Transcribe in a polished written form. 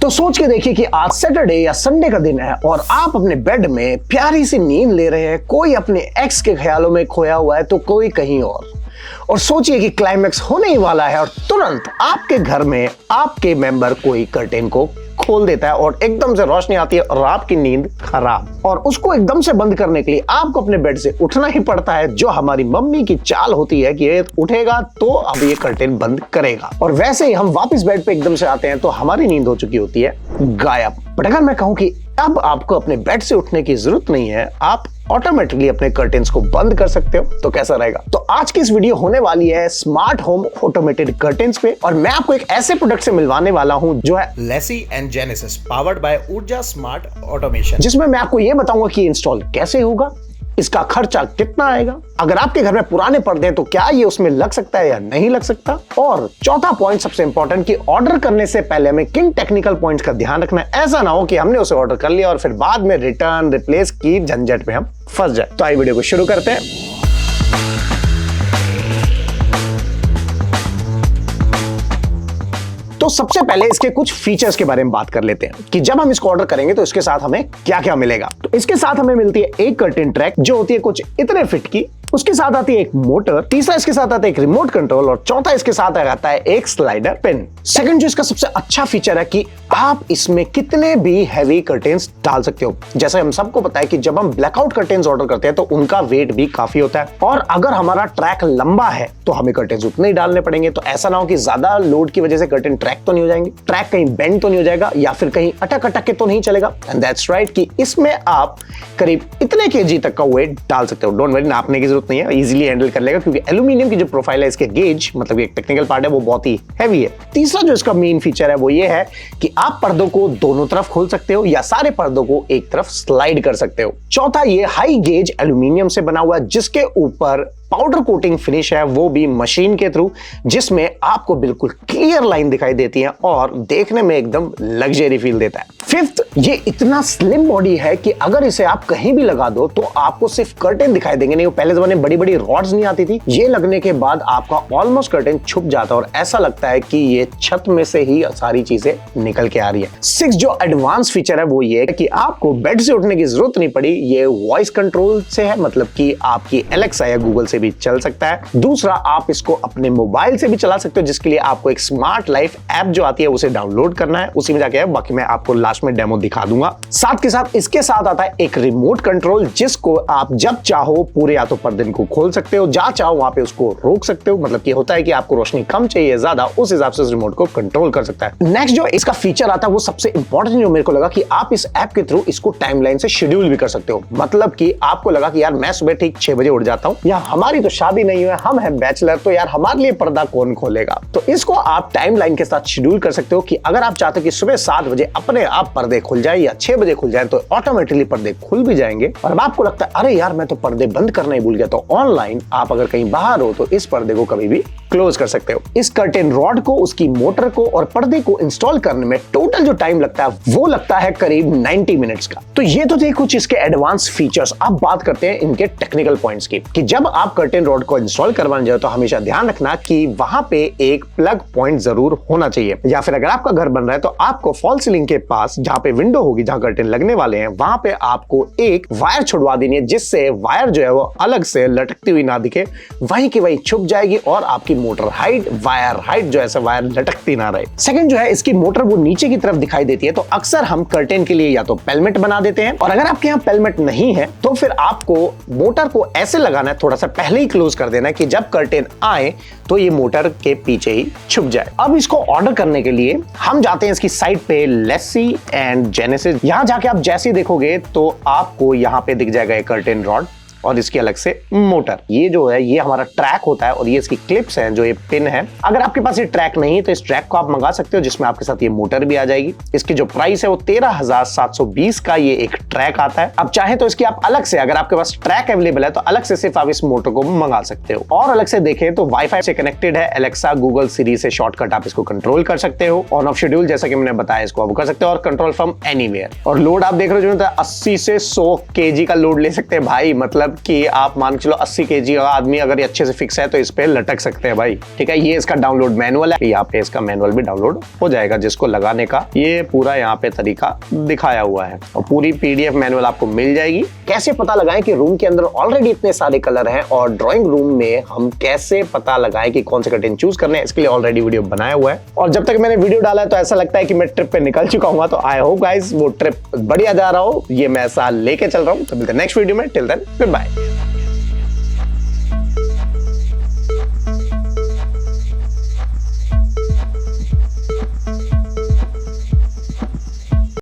तो सोच के देखिए कि आज सैटरडे या संडे का दिन है और आप अपने बेड में प्यारी सी नींद ले रहे हैं। कोई अपने एक्स के ख्यालों में खोया हुआ है तो कोई कहीं और सोचिए कि क्लाइमैक्स होने ही वाला है और तुरंत आपके घर में आपके मेंबर कोई कर्टेन को खोल देता है और एकदम से रोशनी आती है और आपकी नींद खराब। और उसको एकदम से बंद करने के लिए आपको अपने बेड से उठना ही पड़ता है, जो हमारी मम्मी की चाल होती है कि ये उठेगा तो अब ये कर्टेन बंद करेगा। और वैसे ही हम वापस बेड पे एकदम से आते हैं तो हमारी नींद हो चुकी होती है गायब। बट अगर मैं कहूं कि अब आपको अपने बेड से उठने की जरूरत नहीं है, आप ऑटोमेटिकली अपने कर्टेन्स को बंद कर सकते हो, तो कैसा रहेगा? तो आज की इस वीडियो होने वाली है स्मार्ट होम ऑटोमेटेड कर्टेन्स पे और मैं आपको एक ऐसे प्रोडक्ट से मिलवाने वाला हूं जो है Lacey and Genesis powered by Urja smart automation, जिसमें मैं आपको ये बताऊंगा कि इंस्टॉल कैसे होगा, इसका खर्चा कितना आएगा, अगर आपके घर में पुराने पर्दे हैं तो क्या ये उसमें लग सकता है या नहीं लग सकता, और चौथा पॉइंट सबसे इंपॉर्टेंट कि ऑर्डर करने से पहले हमें किन टेक्निकल पॉइंट्स का ध्यान रखना है। ऐसा ना हो कि हमने उसे ऑर्डर कर लिया और फिर बाद में रिटर्न रिप्लेस की झंझट में हम फंस जाए। तो आइए वीडियो को शुरू करते हैं। तो सबसे पहले इसके कुछ फीचर्स के बारे में बात कर लेते हैं कि जब हम इसको ऑर्डर करेंगे तो इसके साथ हमें क्या क्या मिलेगा। तो इसके साथ हमें मिलती है एक कर्टेन ट्रैक जो होती है कुछ इतने फिट की, उसके साथ आती है एक मोटर, तीसरा इसके साथ आता है एक रिमोट कंट्रोल और चौथा इसके साथ आता है एक स्लाइडर पेन। सेकंड जो इसका सबसे अच्छा फीचर है कि आप इसमें कितने भी हैवी कर्टेन्स डाल सकते हो। जैसे हम सबको पता है कि जब हम ब्लैकआउट कर्टेन्स ऑर्डर करते हैं तो उनका वेट भी काफी होता है और अगर हमारा ट्रैक लंबा है तो हमें कर्टेन्स उतने ही डालने पड़ेंगे। तो ऐसा ना हो कि ज्यादा लोड की वजह से कर्टेन ट्रैक तो नहीं हो जाएंगे, ट्रैक कहीं बेंड तो नहीं हो जाएगा या फिर कहीं अटक अटक के तो नहीं चलेगा। एंड दैट्स राइट कि इसमें आप करीब इतने केजी तक का वेट डाल सकते हो। डोंट वरी, नापने की जरूरत नहीं है, इजीली हैंडल कर लेगा क्योंकि एल्यूमिनियम की जो प्रोफाइल है इसके गेज मतलब एक टेक्निकल पार्ट है वो बहुत ही हैवी है। तीसरा जो इसका मेन फीचर है वो ये है कि आप पर्दों को दोनों तरफ खोल सकते हो या सारे पर्दों को एक तरफ स्लाइड कर सकते हो। चौथा ये हाई गेज एल्यूमिनियम से बना हुआ है जिसके ऊपर पाउडर कोटिंग फिनिश है, वो भी मशीन के थ्रू, जिसमें आपको बिल्कुल क्लियर लाइन दिखाई देती है और देखने में एकदम लग्जरी फील देता है। फिफ्थ, ये इतना स्लिम बॉडी है कि अगर इसे आप कहीं भी लगा दो तो आपको सिर्फ कर्टेन दिखाई देंगे नहीं। पहले जमाने में बड़ी बड़ी रॉड्स नहीं आती थी, ये लगने के बाद आपका ऑलमोस्ट कर्टेन छुप जाता है और ऐसा लगता है कि ये छत में से ही सारी चीजें निकल के आ रही है। सिक्स जो एडवांस फीचर है वो ये है कि आपको बेड से उठने की जरूरत नहीं पड़ी, ये वॉइस कंट्रोल से है, मतलब कि आपकी एलेक्सा या गूगल से भी चल सकता है। दूसरा, आप इसको अपने मोबाइल से भी चला सकते हो जिसके लिए आपको एक स्मार्ट लाइफ ऐप जो आती है उसे डाउनलोड करना है, उसी में जाके है, बाकी मैं आपको लास्ट में डेमो दिखा दूंगा। साथ के साथ इसके साथ आता है एक रिमोट कंट्रोल जिसको आप जब चाहो पूरे या तो पर्दे को खोल सकते हो, जहां चाहो वहां पे उसको रोक सकते हो। मतलब कि होता है कि आपको रोशनी कम चाहिए ज्यादा, उस हिसाब से उस रिमोट को कंट्रोल कर सकता है। नेक्स्ट जो इसका फीचर आता है वो सबसे इंपॉर्टेंट जो मेरे को लगा कि आप इस ऐप के थ्रू इसको टाइमलाइन से शेड्यूल भी कर सकते हो। मतलब कि आपको लगा कि यार मैं सुबह ठीक 6 बजे उठ जाता हूं या हमारी तो शादी नहीं है, हम हैं बैचलर, तो यार हमारे लिए पर्दा कौन खोलेगा। तो इसको आप टाइमलाइन के साथ शेड्यूल कर सकते हो कि अगर आप चाहते हो कि सुबह 7 बजे अपने आप पर्दे खुल जाए या 6 बजे खुल जाए तो ऑटोमेटिकली पर्दे खुल भी जाएंगे। और अब आपको लगता है अरे यार मैं तो पर्दे बंद करना ही भूल गया, तो ऑनलाइन आप अगर कहीं बाहर हो तो इस पर्दे को कभी भी क्लोज कर सकते हो। इस कर्टेन रॉड को, उसकी मोटर को और पर्दे को इंस्टॉल करने में टोटल जो टाइम लगता है वो लगता है करीब 90 मिनट्स का। तो ये तो थे कुछ इसके एडवांस फीचर्स। अब बात करते हैं इनके टेक्निकल पॉइंट्स की कि जब आप कर्टेन रॉड को इंस्टॉल करवाने जाओ तो हमेशा ध्यान रखना कि वहां पे एक प्लग पॉइंट जरूर होना चाहिए, या फिर अगर आपका घर बन रहा है तो आपको फॉल सीलिंग के पास जहां पे विंडो होगी, जहां कर्टेन लगने वाले हैं, वहां पे आपको एक वायर छुड़वा देनी है जिससे वायर जो है वो अलग से लटकती हुई ना दिखे, वहीं की वहीं छुप जाएगी और आपकी मोटर हाइट, वायर हाइट जो है वायर लटकती ना रहे। सेकंड जो है इसकी मोटर वो नीचे की तरफ दिखाई देती है, तो अक्सर हम कर्टेन के लिए या तो पेलमेट बना देते हैं और अगर आपके यहाँ पेलमेट नहीं है तो फिर आपको मोटर को ऐसे लगाना है, थोड़ा सा पहले ही क्लोज कर देना है कि जब कर्टेन आए तो ये मोटर के पीछे ही छुप जाए। अब इसको ऑर्डर करने के लिए हम जाते हैं इसकी साइट पे लेसी एंड जेनेसिस। यहां जाके आप जैसे देखोगे तो आपको यहां पे दिख जाएगा एक कर्टेन रॉड और इसकी अलग से मोटर। ये जो है ये हमारा ट्रैक होता है और ये इसकी क्लिप्स हैं जो ये पिन है। अगर आपके पास ये ट्रैक नहीं है तो इस ट्रैक को आप मंगा सकते हो जिसमें आपके साथ ये मोटर भी आ जाएगी। इसकी जो प्राइस है वो 13,720 का ये एक ट्रैक आता है। अब चाहे तो इसकी आप अलग से, अगर आपके पास ट्रैक अवेलेबल है तो अलग से सिर्फ आप इस मोटर को मंगा सकते हो। और अलग से देखें तो वाईफाई से कनेक्टेड है, एलेक्सा गूगल सीरी से शॉर्टकट आप इसको कंट्रोल कर सकते हो। ऑन ऑफ शेड्यूल जैसा कि मैंने बताया इसको आप कर सकते हो और कंट्रोल फ्रॉम एनीवेयर। और लोड आप देख रहे हो जो 80 से 100 kg का लोड ले सकते हैं भाई। मतलब मतलब कि आप मान के चलो 80 kg का आदमी अगर ये अच्छे से फिक्स है तो इस पे लटक सकते हैं भाई। ठीक है, ये इसका डाउनलोड मैनुअल है, यहाँ पे इसका मैनुअल भी डाउनलोड हो जाएगा, जिसको लगाने का ये पूरा यहाँ पे तरीका दिखाया हुआ है और पूरी PDF मैनुअल आपको मिल जाएगी। कैसे पता लगाएं कि रूम के अंदर ऑलरेडी इतने सारे कलर हैं और ड्राइंग रूम में हम कैसे पता लगाएं कि कौन से कर्टेन चूज करने हैं, इसके लिए ऑलरेडी वीडियो बनाया हुआ है। और जब तक मैंने वीडियो डाला है तो ऐसा लगता है कि मैं ट्रिप पे निकल चुका हूं, तो आई होप गाइस वो ट्रिप बढ़िया जा रहा हो, ये मैं साल लेके चल रहा हूं। तो मिलते हैं नेक्स्ट वीडियो में, टिल देन गुड बाय।